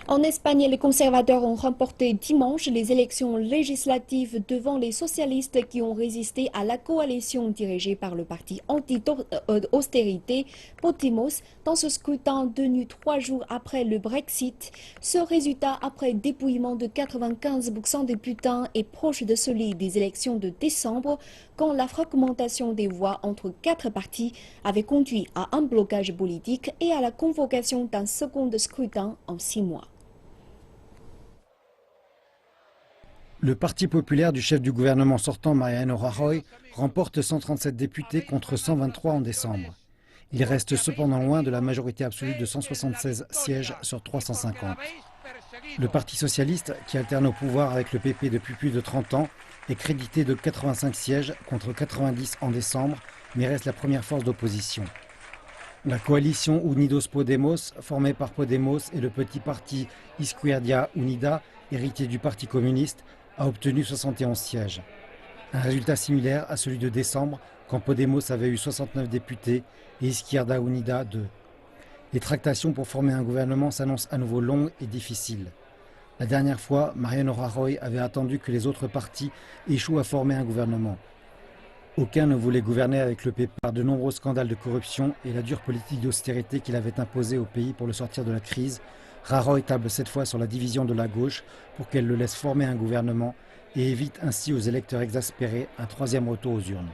En Espagne, les conservateurs ont remporté dimanche les élections législatives devant les socialistes qui ont résisté à la coalition dirigée par le parti anti-austérité Podemos dans ce scrutin tenu 3 jours après le Brexit. Ce résultat, après dépouillement de 95% des bulletins, est proche de celui des élections de décembre, quand la fragmentation des voix entre 4 partis avait conduit à un blocage politique et à la convocation d'un second scrutin en 6 mois. Le Parti populaire du chef du gouvernement sortant Mariano Rajoy remporte 137 députés contre 123 en décembre. Il reste cependant loin de la majorité absolue de 176 sièges sur 350. Le Parti socialiste, qui alterne au pouvoir avec le PP depuis plus de 30 ans, est crédité de 85 sièges contre 90 en décembre, mais reste la première force d'opposition. La coalition Unidos Podemos, formée par Podemos et le petit parti Izquierda Unida, héritier du Parti communiste, a obtenu 71 sièges. Un résultat similaire à celui de décembre, quand Podemos avait eu 69 députés et Izquierda Unida 2. Les tractations pour former un gouvernement s'annoncent à nouveau longues et difficiles. La dernière fois, Mariano Rajoy avait attendu que les autres partis échouent à former un gouvernement. Aucun ne voulait gouverner avec le PP par de nombreux scandales de corruption et la dure politique d'austérité qu'il avait imposée au pays pour le sortir de la crise. Rajoy table cette fois sur la division de la gauche pour qu'elle le laisse former un gouvernement et évite ainsi aux électeurs exaspérés un troisième retour aux urnes.